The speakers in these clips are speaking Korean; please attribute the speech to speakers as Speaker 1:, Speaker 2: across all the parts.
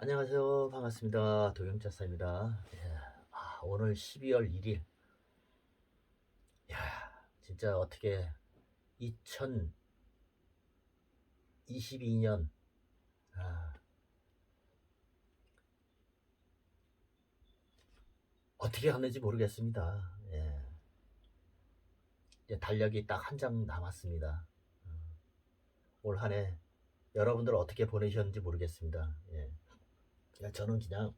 Speaker 1: 안녕하세요. 반갑습니다. 도경자사입니다. 오늘 12월 1일. 진짜 어떻게 2022년, 어떻게 갔는지 모르겠습니다. 이제 달력이 딱 한 장 남았습니다. 올 한 해 여러분들 어떻게 보내셨는지 모르겠습니다. 저는 그냥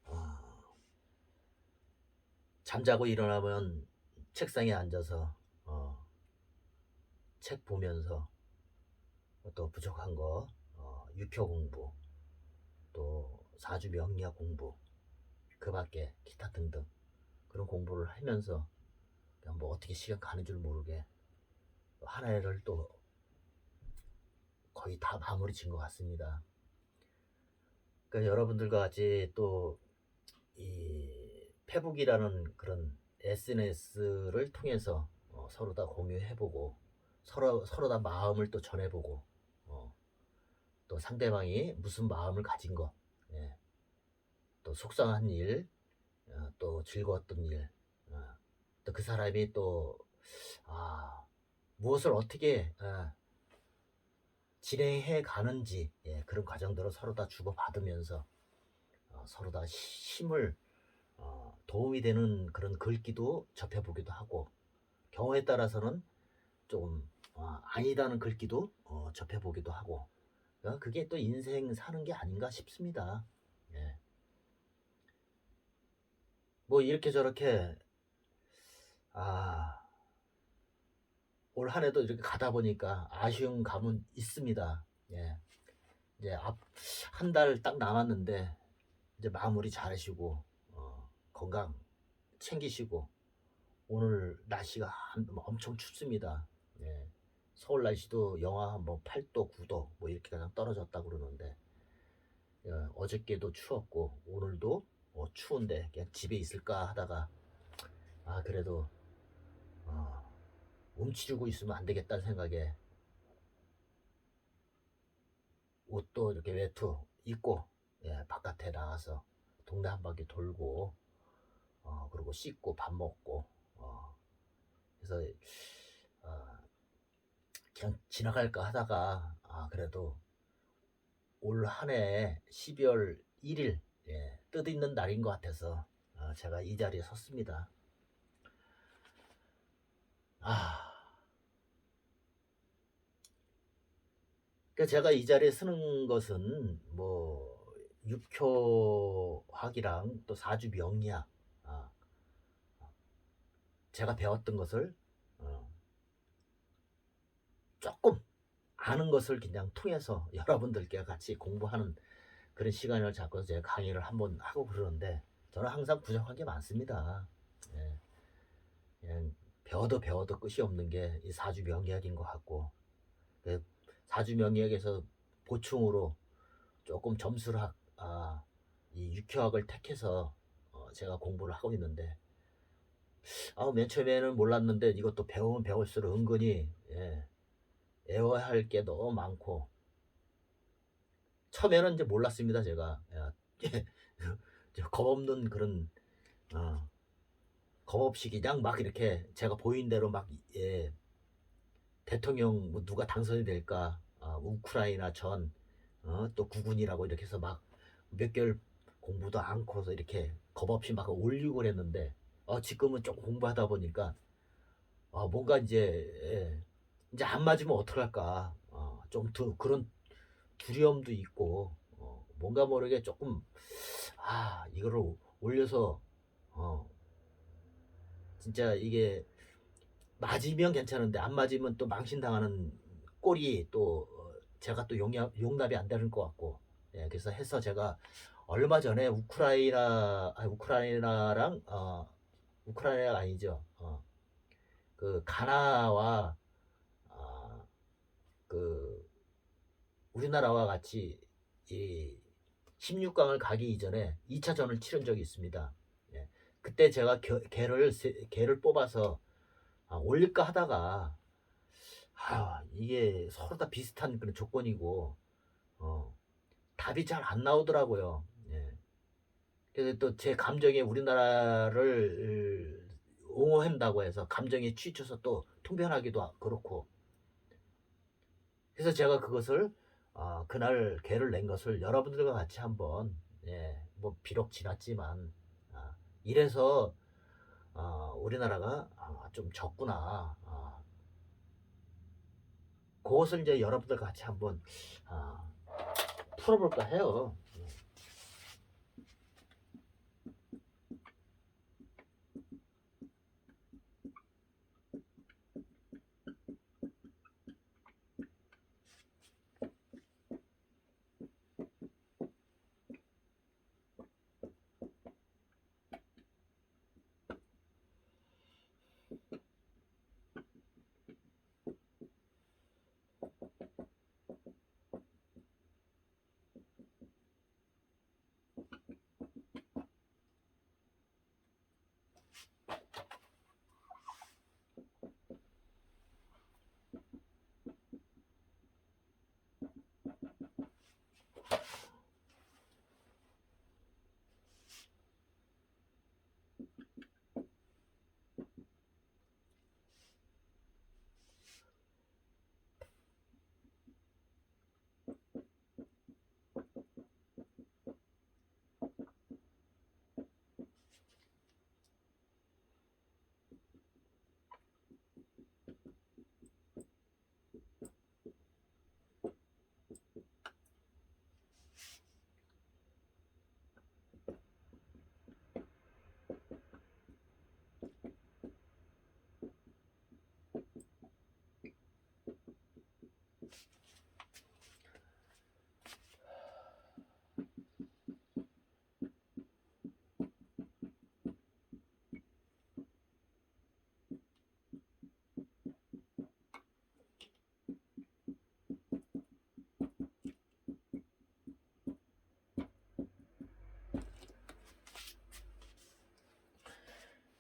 Speaker 1: 어, 잠자고 일어나면 책상에 앉아서 책 보면서 또 부족한 거, 유표 공부, 또 사주 명리학 공부, 그 밖에 기타 등등 그런 공부를 하면서 그냥 뭐 어떻게 시간 가는 줄 모르게 한 해를 또 거의 다 마무리 진 것 같습니다. 그러니까 여러분들과 같이 또 이 페북이라는 그런 SNS를 통해서 서로 다 공유해보고 서로 다 마음을 또 전해보고 또 상대방이 무슨 마음을 가진 것, 예, 또 속상한 일, 또 즐거웠던 일, 또 그 사람이 또 아, 무엇을 어떻게 진행해 가는지, 그런 과정들을 서로 다 주고받으면서 서로 다 힘을 도움이 되는 그런 글귀도 접해보기도 하고, 경우에 따라서는 좀 아니다는 글귀도 접해보기도 하고, 그게 또 인생 사는 게 아닌가 싶습니다. 예. 뭐 이렇게 저렇게 아, 올 한 해도 이렇게 가다 보니까 아쉬운 감은 있습니다. 예. 이제 한 달 딱 남았는데 이제 마무리 잘하시고 건강 챙기시고, 오늘 날씨가 엄청 춥습니다. 예. 서울 날씨도 영하 뭐 8도, 9도 뭐 이렇게 그냥 떨어졌다 그러는데, 어저께도 추웠고 오늘도 추운데 그냥 집에 있을까 하다가 그래도 어, 움츠리고 있으면 안 되겠다는 생각에 옷도 이렇게 외투 입고, 바깥에 나가서 동네 한 바퀴 돌고 그리고 씻고 밥 먹고, 그래서 어, 그냥 지나갈까 하다가 그래도 올 한 해 12월 1일, 뜻있는 날인 것 같아서 제가 이 자리에 섰습니다. 아, 그러니까 제가 이 자리에 서는 것은 뭐 육효학이랑 또 사주 명리학, 아, 제가 배웠던 것을 어, 조금 아는 것을 그냥 통해서 여러분들께 같이 공부하는 그런 시간을 잡고서 제가 강의를 한번 하고 그러는데, 저는 항상 부족한 게 많습니다. 예, 그냥 배워도 끝이 없는 게 이 사주 명리학인 것 같고, 그 사주 명리학에서 보충으로 조금 점수를 이 육효학을 택해서 제가 공부를 하고 있는데, 맨 처음에는 몰랐는데 이것도 배우면 배울수록 은근히 애워야 할 게 너무 많고, 처음에는 이제 몰랐습니다 제가. 겁 없는 그런 어, 겁 없이 그냥 막 이렇게 제가 보인 대로 막, 대통령 뭐 누가 당선이 될까, 우크라이나 전 또 국군이라고 이렇게 해서 막 몇 개월 공부도 않고서 이렇게 겁 없이 막 올리고 그랬는데, 지금은 조금 공부하다 보니까 뭔가 이제 안 맞으면 어떡할까, 좀 그런 두려움도 있고, 뭔가 모르게 조금 이거를 올려서 어 진짜 이게 맞으면 괜찮은데 안 맞으면 또 망신당하는 꼴이 또 제가 또 용납이 안 되는 것 같고, 그래서 해서 제가 얼마 전에 우크라이나랑 우크라이나가 아니죠, 그 가나와 그 우리나라와 같이 이 16강을 가기 이전에 2차전을 치른 적이 있습니다. 예. 그때 제가 개를 뽑아서 올릴까 하다가 이게 서로 다 비슷한 그런 조건이고, 어, 답이 잘 안 나오더라고요. 예. 그래서 또 제 감정에 우리나라를 옹호한다고 해서 감정에 치쳐서 또 통변하기도 그렇고, 그래서 제가 그것을 그날 개를 낸 것을 여러분들과 같이 한번, 뭐 비록 지났지만 이래서 우리나라가 좀 적구나, 그것을 이제 여러분들과 같이 한번 풀어볼까 해요.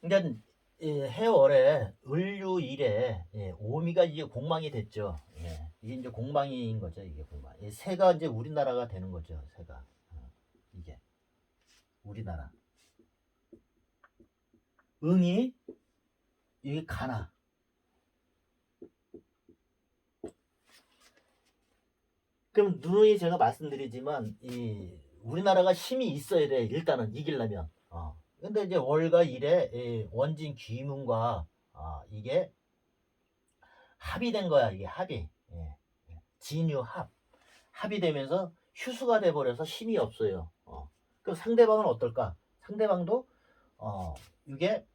Speaker 1: 그러니까 해월에 을유일에 오미가 이제 공망이 됐죠. 이게 이제 공망인 거죠. 이게 공망. 새가 이제 우리나라가 되는 거죠. 새가 이게 우리나라. 응이 이게 가나. 그럼 누누이 제가 말씀드리지만 이 우리나라가 힘이 있어야 돼. 일단은 이기려면. 근데 이제 월과 일에 원진 귀문과 이게 합의된 거야. 이게 합의. 진유 합이 되면서 휴수가 돼 버려서 힘이 없어요. 그럼 상대방은 어떨까? 상대방도 이게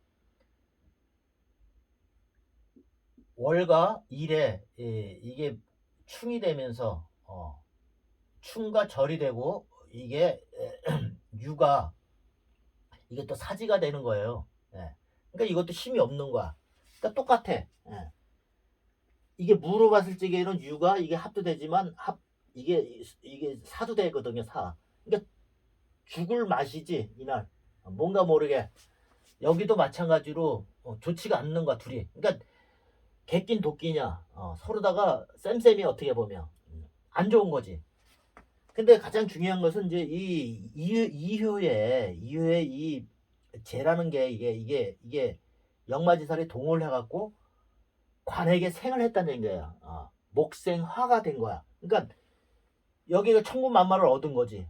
Speaker 1: 월과 일에 이게 충이 되면서 충과 절이 되고 이게 유가 이게 또 사지가 되는 거예요. 그러니까 이것도 힘이 없는 거야. 그러니까 똑같아. 이게 무로 봤을 적에는 유가 이게 합도 되지만 이게 사도 되거든요. 사. 그러니까 죽을 맛이지 이날. 뭔가 모르게 여기도 마찬가지로 좋지가 않는 거야 둘이. 그러니까 개낀 도끼냐. 서로다가 쌤쌤이 어떻게 보면 안 좋은 거지. 근데 가장 중요한 것은 이제 이 이효에 이 재라는 게 이게 역마지살이 동을 해갖고 관에게 생을 했다는 거야. 목생화가 된 거야. 그러니까 여기가 천군만마를 얻은 거지.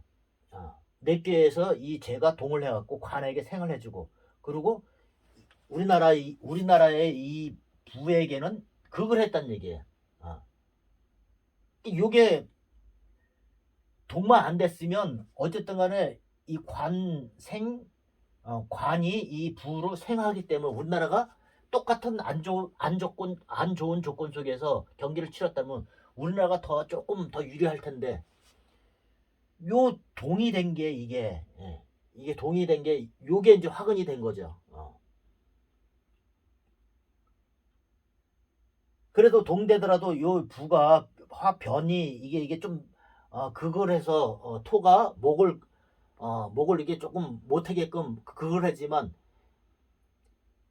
Speaker 1: 넷개에서 이 재가 동을 해갖고 관에게 생을 해주고, 그리고 우리나라의 이 부에게는 극을 했단 얘기예요. 이게 동만 안 됐으면 어쨌든 간에 이 관이 이 부로 생하기 때문에 우리나라가 똑같은 안 좋은 조건 속에서 경기를 치렀다면 우리나라가 조금 더 유리할 텐데, 요 동이 된 게 이게 동이 된 게 요게 이제 화근이 된 거죠. 그래도 동되더라도 요 부가 화변이 이게 좀 그걸 해서 토가 목을 이게 조금 못하게끔 그걸 하지만,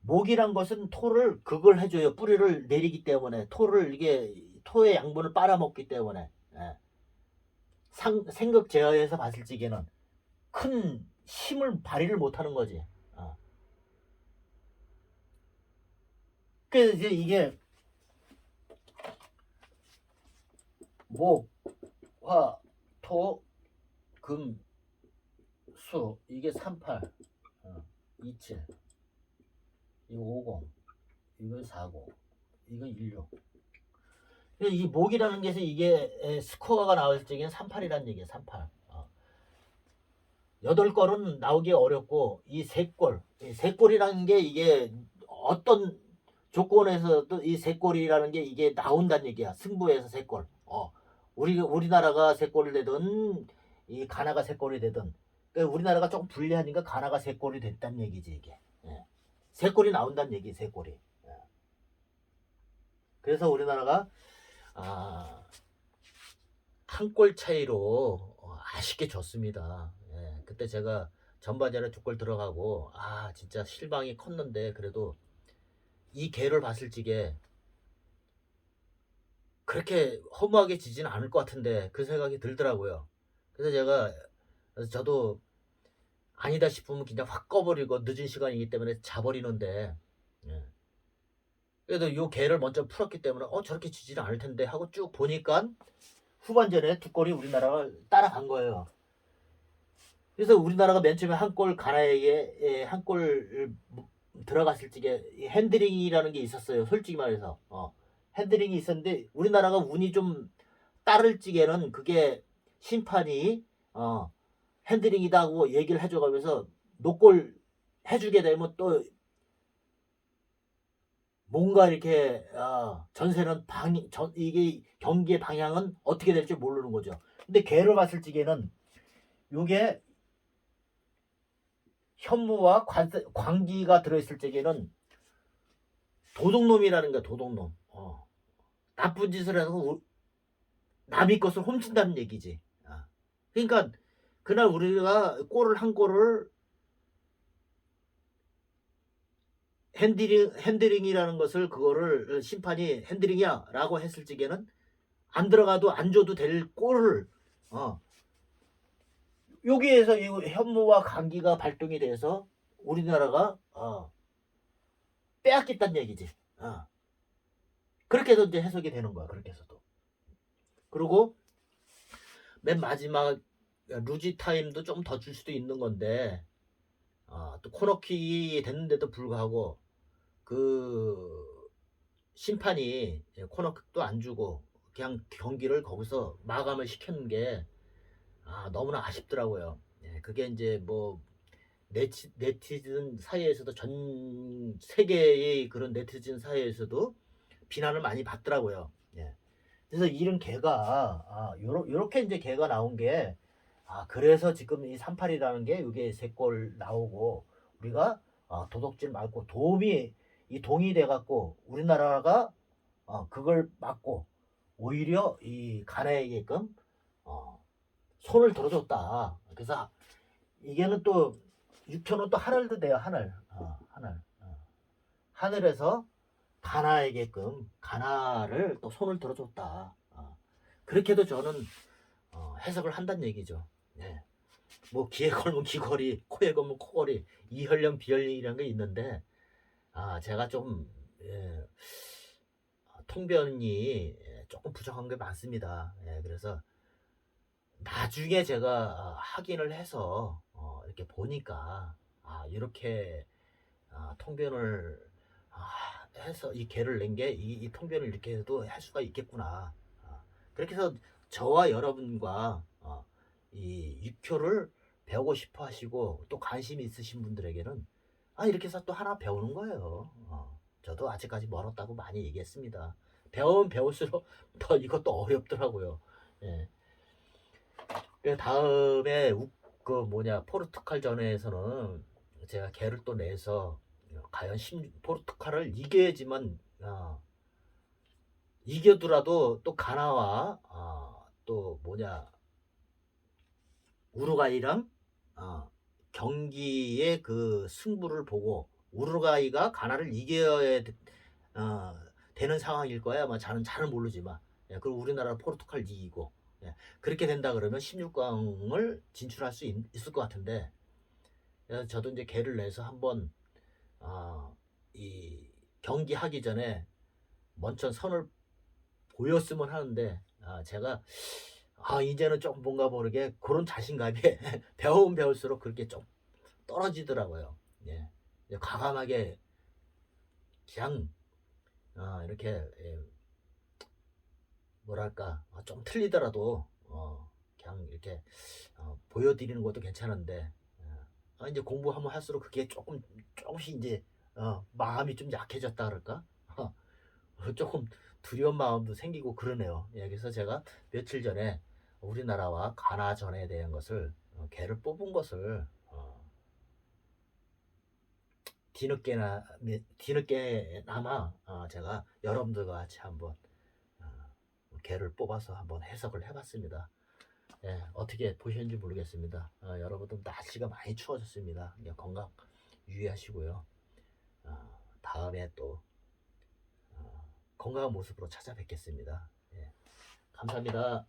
Speaker 1: 목이란 것은 토를 그걸 해줘요. 뿌리를 내리기 때문에 토를 이게 토의 양분을 빨아먹기 때문에 생각 제어에서 봤을 적에는 큰 힘을 발휘를 못하는 거지. 그래서 이제 이게 목, 화, 토, 금, 수 이게 38, 27, 이거 50, 이거 40, 이거 16. 이 목이라는 게 이게 스코어가 나올 적에는 38이라는 얘기야. 38. 8골은 나오기 어렵고 이 3골, 3골이라는 게 이게 어떤 조건에서도 이 3골이라는 게 이게 나온다는 얘기야. 승부에서 3골. 우리나라가 3골이 되든 이 가나가 3골이 되든 그러니까 우리나라가 조금 불리하니까 가나가 3골이 됐다는 얘기지 이게. 3골이 나온다는 얘기. 3골이. 그래서 우리나라가 한 골 차이로 아쉽게 졌습니다. 그때 제가 전반전에 2골 들어가고 진짜 실망이 컸는데 그래도 이 개를 봤을 적에 그렇게 허무하게 지지는 않을 것 같은데 그 생각이 들더라고요. 그래서 저도 아니다 싶으면 그냥 확 꺼버리고 늦은 시간이기 때문에 자버리는데 그래도 요 개를 먼저 풀었기 때문에 저렇게 지지는 않을 텐데 하고 쭉 보니까 후반전에 2골이 우리나라가 따라간 거예요. 그래서 우리나라가 맨 처음에 한 골 가나에게 한 골 들어갔을 적에 핸드링이라는 게 있었어요. 솔직히 말해서 핸드링이 있었는데 우리나라가 운이 좀 따를 적에는 그게 심판이 핸드링이다고 얘기를 해줘가면서 노골 해주게 되면 또 뭔가 이렇게 전세는 이게 경기의 방향은 어떻게 될지 모르는 거죠. 근데 걔를 봤을 적에는 요게 현무와 광기가 들어있을 적에는 도둑놈이라는 거야. 도둑놈. 나쁜 짓을 해서 남의 것을 훔친다는 얘기지. 그러니까 그날 우리가 한 골을 핸드링이라는 것을 그거를 심판이 핸드링이야 라고 했을 적에는 안 들어가도 안 줘도 될 골을 여기에서 이 현무와 강기가 발동이 돼서 우리나라가 빼앗겼다는 얘기지. 그렇게 해서 이제 해석이 되는 거야. 그렇게 해서도. 그리고 맨 마지막 루지 타임도 좀 더 줄 수도 있는 건데 또 코너킥이 됐는데도 불구하고 그 심판이 코너킥도 안 주고 그냥 경기를 거기서 마감을 시켰는 게 너무나 아쉽더라고요. 그게 이제 뭐 네티즌 사이에서도 전 세계의 그런 네티즌 사이에서도 비난을 많이 받더라고요. 그래서 이런 개가 요렇게 이제 개가 나온 게 그래서 지금 이 38이라는 게 이게 3골 나오고 우리가 도둑질 말고 동이 돼 갖고 우리나라가 그걸 막고 오히려 이 가나에게끔 손을 들어줬다. 그래서 이게는 또 6천원 또 하늘도 돼요. 하늘에서 가나에게끔 가나를 또 손을 들어줬다. 그렇게도 저는 해석을 한다는 얘기죠. 뭐 귀에 걸면 귀걸이, 코에 걸면 코걸이, 이혈령 비혈령이라는 게 있는데 제가 좀 통변이 조금 부족한 게 많습니다. 그래서 나중에 제가 확인을 해서 이렇게 보니까 이렇게 통변을 해서 이 개를 낸 게 이 통변을 이렇게 해도 할 수가 있겠구나. 그렇게 해서 저와 여러분과 이 육효를 배우고 싶어 하시고 또 관심이 있으신 분들에게는 이렇게 해서 또 하나 배우는 거예요. 저도 아직까지 멀었다고 많이 얘기했습니다. 배우면 배울수록 더 이것도 어렵더라고요. 다음에 포르투갈전에서는 제가 개를 또 내서 과연 포르투갈을 이겨야지만 이겨더라도 또 가나와 또 우루과이랑 경기의 그 승부를 보고 우루과이가 가나를 이겨야 되는 상황일 거야. 아마 저는 잘 모르지만 그리고 우리나라 포르투갈 이기고 예. 그렇게 된다 그러면 16강을 진출할 수 있을 것 같은데, 그래서 저도 이제 개를 내서 한번 이 경기 하기 전에 먼저 선을 보였으면 하는데, 제가 이제는 좀 뭔가 모르게 그런 자신감이 배우면 배울수록 그렇게 좀 떨어지더라고요. 예. 과감하게 그냥 이렇게 뭐랄까 좀 틀리더라도 그냥 이렇게 보여드리는 것도 괜찮은데, 이제 공부 한번 할수록 그게 조금씩 이제 마음이 좀 약해졌다 그럴까? 조금 두려운 마음도 생기고 그러네요. 예, 그래서 제가 며칠 전에 우리나라와 가나전에 대한 것을 개를 뽑은 것을 뒤늦게나마 제가 여러분들과 같이 한번 어, 개를 뽑아서 한번 해석을 해봤습니다. 예, 어떻게 보셨는지 모르겠습니다. 여러분들 날씨가 많이 추워졌습니다. 건강 유의하시고요. 다음에 또 건강한 모습으로 찾아뵙겠습니다. 예, 감사합니다.